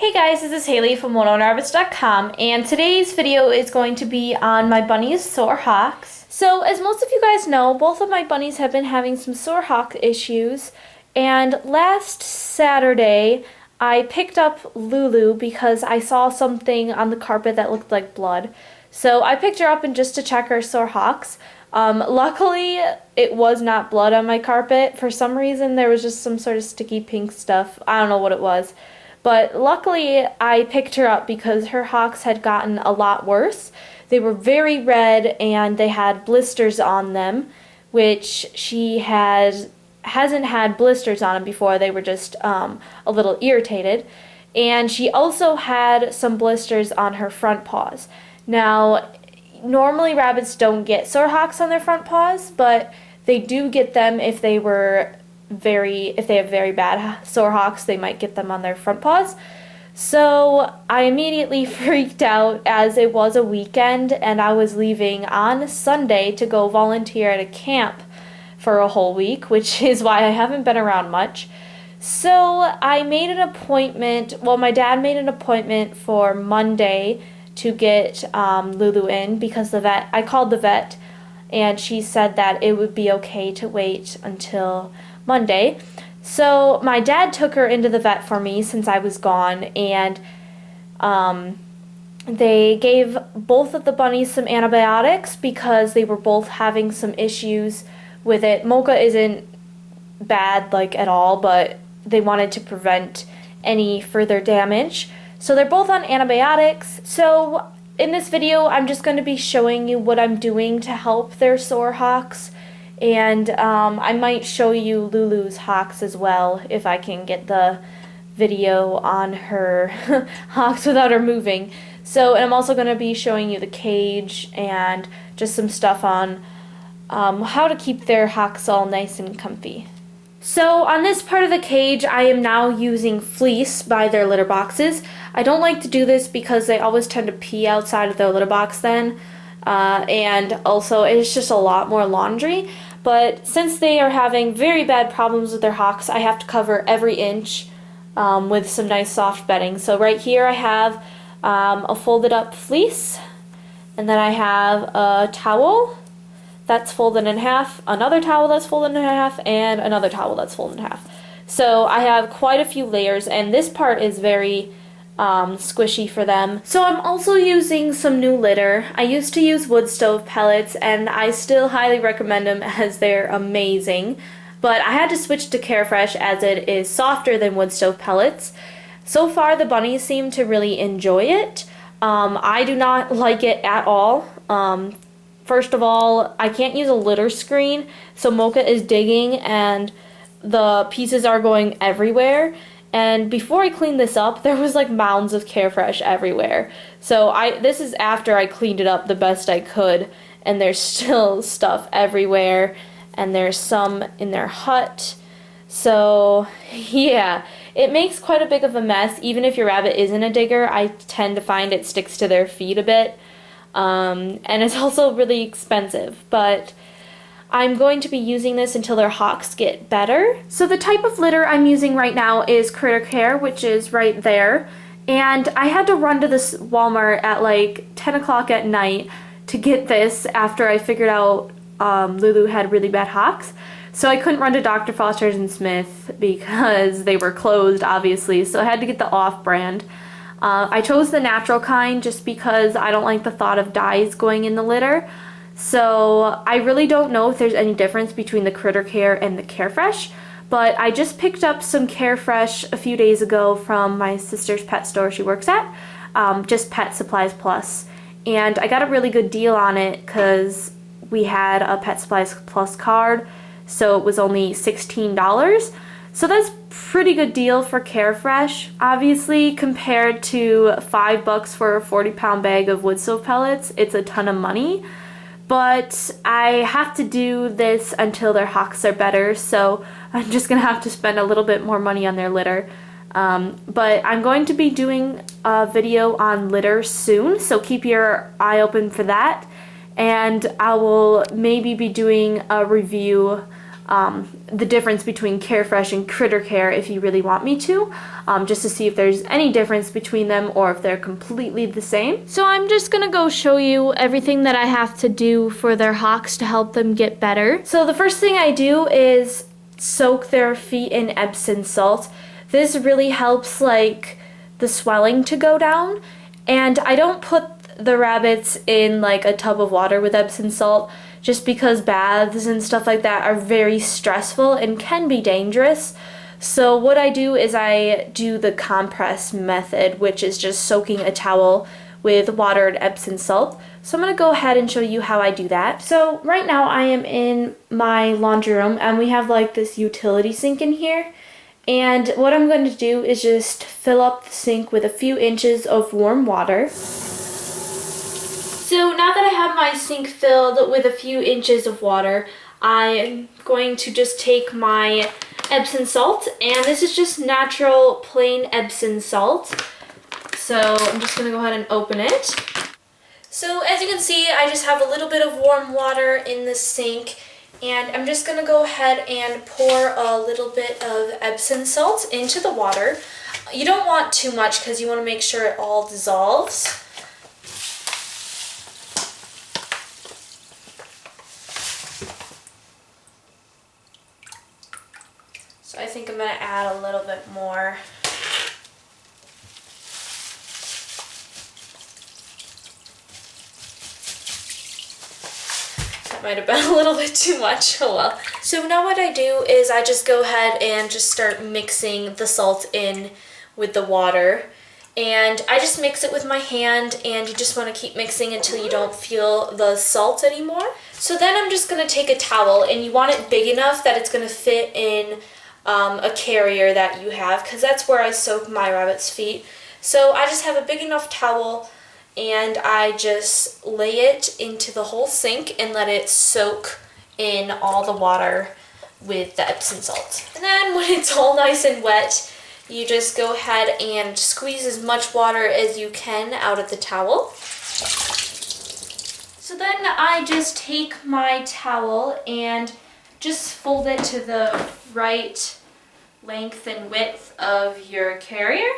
Hey guys, this is Haley from 101rabbits.com, and today's video is going to be on my bunny's sore hocks. So, as most of you guys know, both of my bunnies have been having some sore hock issues, and last Saturday I picked up Lulu because I saw something on the carpet that looked like blood. So I picked her up and just to check her sore hocks. Luckily, it was not blood on my carpet. For some reason, there was just some sort of sticky pink stuff. I don't know what it was. But luckily, I picked her up because her hocks had gotten a lot worse. They were very red and they had blisters on them, which she hasn't had blisters on them before. They were just a little irritated. And she also had some blisters on her front paws. Now, normally rabbits don't get sore hocks on their front paws, but they do get them if they have very bad sore hocks. They might get them on their front paws. So I immediately freaked out as it was a weekend and I was leaving on Sunday to go volunteer at a camp for a whole week, which is why I haven't been around much. So I made an appointment, my dad made an appointment for Monday to get Lulu in because I called the vet and she said that it would be okay to wait until Monday. So my dad took her into the vet for me since I was gone, and they gave both of the bunnies some antibiotics because they were both having some issues with it. Mocha isn't bad at all, but they wanted to prevent any further damage. So they're both on antibiotics. So in this video, I'm just going to be showing you what I'm doing to help their sore hocks. And I might show you Lulu's hocks as well if I can get the video on her hocks without her moving. So, and I'm also going to be showing you the cage and just some stuff on how to keep their hocks all nice and comfy. So on this part of the cage, I am now using fleece by their litter boxes. I don't like to do this because they always tend to pee outside of their litter box then. And also it's just a lot more laundry. But since they are having very bad problems with their hocks, I have to cover every inch with some nice soft bedding. So right here I have a folded up fleece, and then I have a towel that's folded in half, another towel that's folded in half, and another towel that's folded in half. So I have quite a few layers, and this part is very squishy for them. So I'm also using some new litter. I used to use wood stove pellets and I still highly recommend them as they're amazing, but I had to switch to Carefresh as it is softer than wood stove pellets. So far the bunnies seem to really enjoy it. I do not like it at all. First of all, I can't use a litter screen, so Mocha is digging and the pieces are going everywhere. And before I cleaned this up, there was mounds of Carefresh everywhere. So this is after I cleaned it up the best I could, and there's still stuff everywhere, and there's some in their hut. So yeah, it makes quite a big of a mess. Even if your rabbit isn't a digger, I tend to find it sticks to their feet a bit. And it's also really expensive, but I'm going to be using this until their hocks get better. So the type of litter I'm using right now is Critter Care, which is right there. And I had to run to this Walmart at 10 o'clock at night to get this after I figured out Lulu had really bad hocks. So I couldn't run to Dr. Foster's and Smith because they were closed, obviously. So I had to get the off-brand. I chose the natural kind just because I don't like the thought of dyes going in the litter. So I really don't know if there's any difference between the Critter Care and the Carefresh, but I just picked up some Carefresh a few days ago from my sister's pet store she works at, just Pet Supplies Plus, and I got a really good deal on it because we had a Pet Supplies Plus card, so it was only $16. So that's a pretty good deal for Carefresh, obviously, compared to $5 for a 40-pound bag of wood stove pellets. It's a ton of money. But I have to do this until their hocks are better, so I'm just going to have to spend a little bit more money on their litter. But I'm going to be doing a video on litter soon, so keep your eye open for that. And I will maybe be doing a review the difference between Carefresh and Critter Care if you really want me to, just to see if there's any difference between them or if they're completely the same. So I'm just gonna go show you everything that I have to do for their hocks to help them get better. So the first thing I do is soak their feet in Epsom salt. This really helps like the swelling to go down, and I don't put the rabbits in like a tub of water with Epsom salt just because baths and stuff like that are very stressful and can be dangerous. So what I do is I do the compress method, which is just soaking a towel with water and Epsom salt. So I'm going to go ahead and show you how I do that. So right now I am in my laundry room and we have like this utility sink in here. And what I'm going to do is just fill up the sink with a few inches of warm water. So now that I have my sink filled with a few inches of water, I'm going to just take my Epsom salt, and this is just natural plain Epsom salt. So I'm just going to go ahead and open it. So as you can see, I just have a little bit of warm water in the sink, and I'm just going to go ahead and pour a little bit of Epsom salt into the water. You don't want too much because you want to make sure it all dissolves. So I think I'm going to add a little bit more. That might have been a little bit too much, oh well. So now what I do is I just go ahead and just start mixing the salt in with the water. And I just mix it with my hand, and you just want to keep mixing until you don't feel the salt anymore. So then I'm just going to take a towel, and you want it big enough that it's going to fit in a carrier that you have, because that's where I soak my rabbit's feet. So I just have a big enough towel, and I just lay it into the whole sink and let it soak in all the water with the Epsom salt. And then when it's all nice and wet, you just go ahead and squeeze as much water as you can out of the towel. So then I just take my towel and just fold it to the right length and width of your carrier.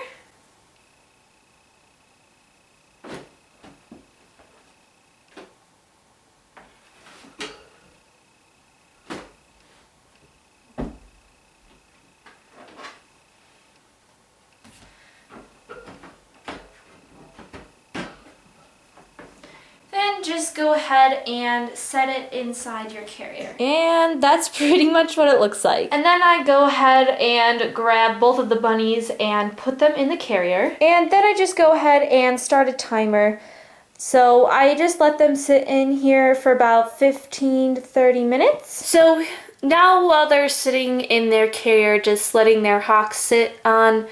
Just go ahead and set it inside your carrier. And that's pretty much what it looks like. And then I go ahead and grab both of the bunnies and put them in the carrier. And then I just go ahead and start a timer. So I just let them sit in here for about 15 to 30 minutes. So now while they're sitting in their carrier, just letting their hocks sit on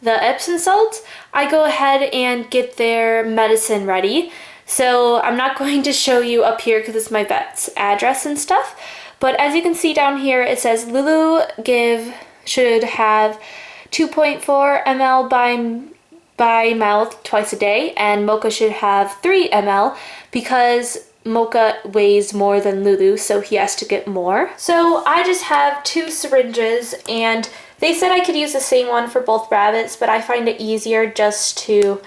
the Epsom salt, I go ahead and get their medicine ready. So I'm not going to show you up here because it's my vet's address and stuff, but as you can see down here, it says Lulu should have 2.4 ml by mouth twice a day, and Mocha should have 3 ml because Mocha weighs more than Lulu, so he has to get more. So I just have 2 syringes, and they said I could use the same one for both rabbits, but I find it easier just to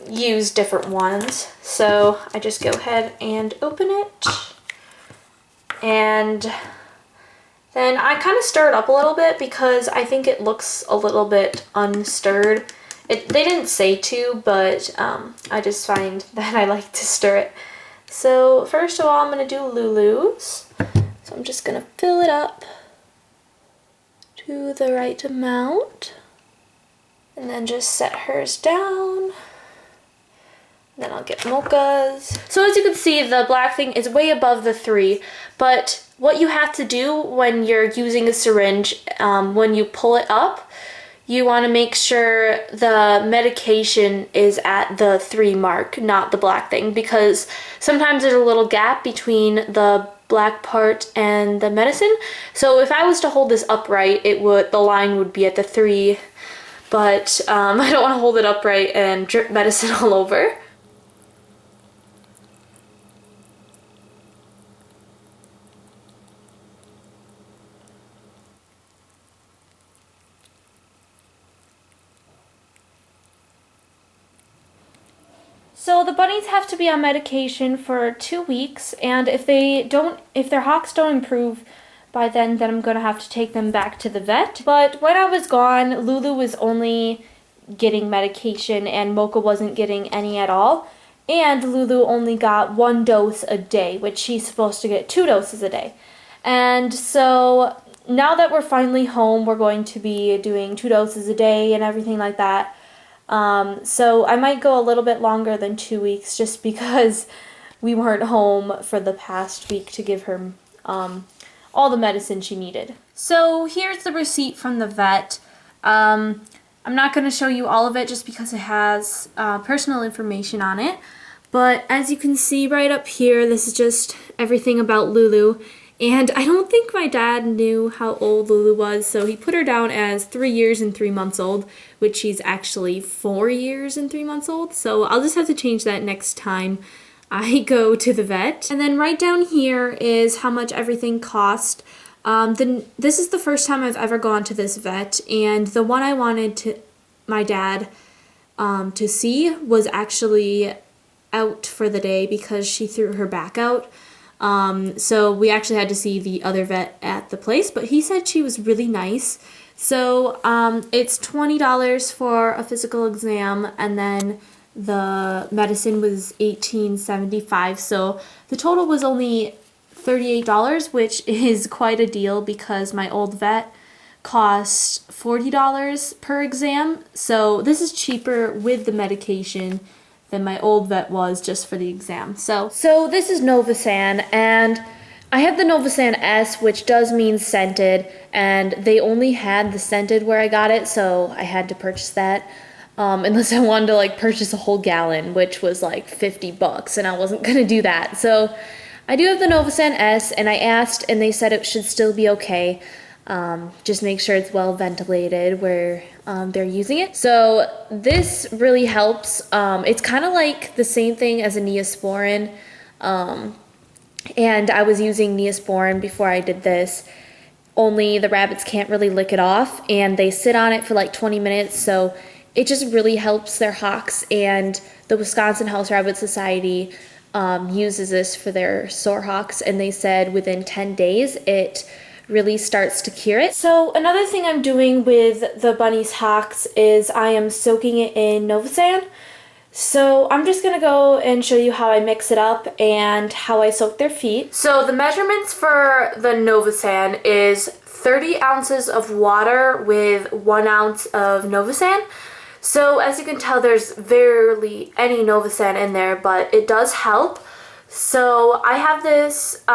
use different ones. So I just go ahead and open it, and then I kind of stir it up a little bit because I think it looks a little bit unstirred. They didn't say to, but I just find that I like to stir it. So first of all, I'm going to do Lulu's. So I'm just going to fill it up to the right amount. And then just set hers down. Then I'll get Mocha's. So as you can see, the black thing is way above the 3, but what you have to do when you're using a syringe, when you pull it up, you want to make sure the medication is at the 3 mark, not the black thing, because sometimes there's a little gap between the black part and the medicine. So if I was to hold this upright, the line would be at the 3. But I don't want to hold it upright and drip medicine all over. So the bunnies have to be on medication for 2 weeks, and if their hocks don't improve by then I'm gonna have to take them back to the vet. But when I was gone, Lulu was only getting medication and Mocha wasn't getting any at all. And Lulu only got 1 dose a day, which she's supposed to get 2 doses a day. And so now that we're finally home, we're going to be doing 2 doses a day and everything like that. So I might go a little bit longer than 2 weeks just because we weren't home for the past week to give her all the medicine she needed. So here's the receipt from the vet. I'm not going to show you all of it just because it has personal information on it. But as you can see right up here, this is just everything about Lulu. And I don't think my dad knew how old Lulu was, so he put her down as 3 years and 3 months old, which she's actually 4 years and 3 months old. So I'll just have to change that next time I go to the vet. And then right down here is how much everything cost. This is the first time I've ever gone to this vet, and the one I wanted my dad to see was actually out for the day because she threw her back out. So we actually had to see the other vet at the place, but he said she was really nice. So it's $20 for a physical exam, and then the medicine was $18.75. So the total was only $38, which is quite a deal because my old vet cost $40 per exam. So this is cheaper with the medication than my old vet was just for the exam. So this is Novosan, and I have the Novosan S, which does mean scented, and they only had the scented where I got it, so I had to purchase that. Unless I wanted to like purchase a whole gallon, which was like $50, and I wasn't gonna do that. So I do have the Novosan S, and I asked, and they said it should still be okay. Just make sure it's well ventilated where they're using it. So this really helps. It's kind of like the same thing as a Neosporin, and I was using Neosporin before I did this, only the rabbits can't really lick it off, and they sit on it for like 20 minutes, so it just really helps their hocks, and the Wisconsin House Rabbit Society uses this for their sore hocks, and they said within 10 days it really starts to cure it. So another thing I'm doing with the bunny's hocks is I am soaking it in Novosan. So I'm just going to go and show you how I mix it up and how I soak their feet. So the measurements for the Novosan is 30 ounces of water with 1 ounce of Novosan. So as you can tell, there's barely any Novosan in there, but it does help. So I have this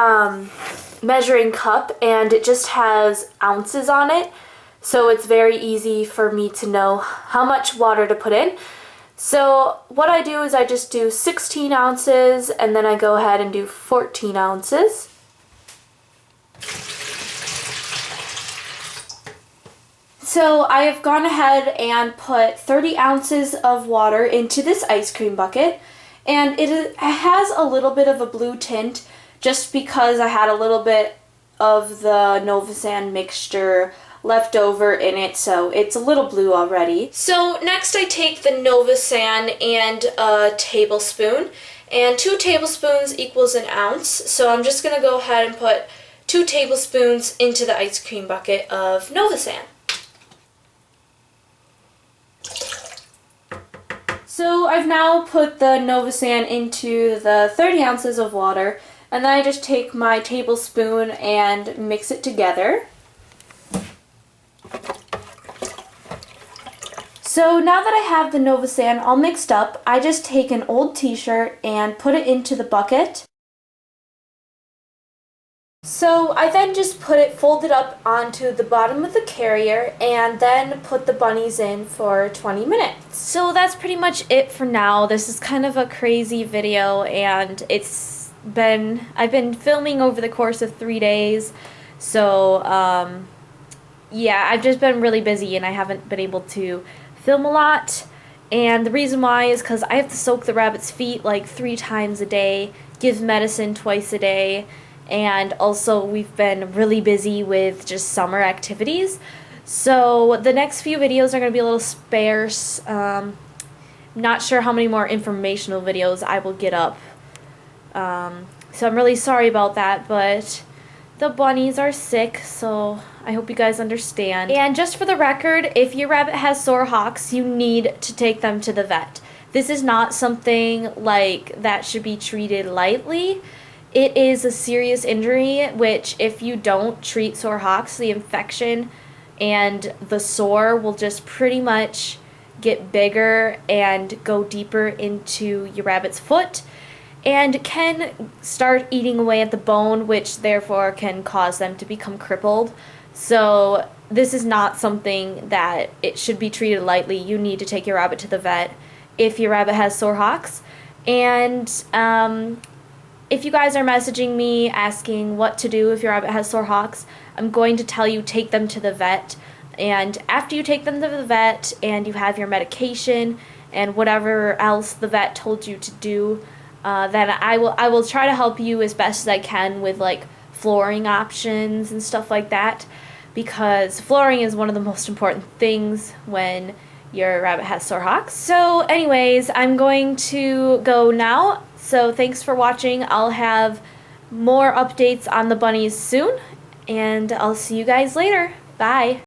measuring cup, and it just has ounces on it, so it's very easy for me to know how much water to put in. So what I do is I just do 16 ounces, and then I go ahead and do 14 ounces. So I have gone ahead and put 30 ounces of water into this ice cream bucket, and it has a little bit of a blue tint just because I had a little bit of the Novosan mixture left over in it, so it's a little blue already. So next I take the Novosan and a tablespoon, and 2 tablespoons equals an ounce, so I'm just going to go ahead and put 2 tablespoons into the ice cream bucket of Novosan. So I've now put the Novosan into the 30 ounces of water, and then I just take my tablespoon and mix it together. So now that I have the Novosan all mixed up, I just take an old t-shirt and put it into the bucket. So I then just put it folded up onto the bottom of the carrier and then put the bunnies in for 20 minutes. So that's pretty much it for now. This is kind of a crazy video, and I've been filming over the course of 3 days. So yeah, I've just been really busy and I haven't been able to film a lot. And the reason why is because I have to soak the rabbits' feet like 3 times a day, give medicine twice a day, and also we've been really busy with just summer activities. So the next few videos are going to be a little sparse, not sure how many more informational videos I will get up. So I'm really sorry about that, but the bunnies are sick, so I hope you guys understand. And just for the record, if your rabbit has sore hocks, you need to take them to the vet. This is not something like that should be treated lightly. It is a serious injury, which if you don't treat sore hocks, the infection and the sore will just pretty much get bigger and go deeper into your rabbit's foot, and can start eating away at the bone, which therefore can cause them to become crippled. So this is not something that it should be treated lightly. You need to take your rabbit to the vet if your rabbit has sore hocks. And if you guys are messaging me asking what to do if your rabbit has sore hocks, I'm going to tell you take them to the vet. And after you take them to the vet and you have your medication and whatever else the vet told you to do, then I will try to help you as best as I can with like flooring options and stuff like that, because flooring is one of the most important things when your rabbit has sore hocks. So anyways, I'm going to go now. So thanks for watching. I'll have more updates on the bunnies soon, and I'll see you guys later. Bye.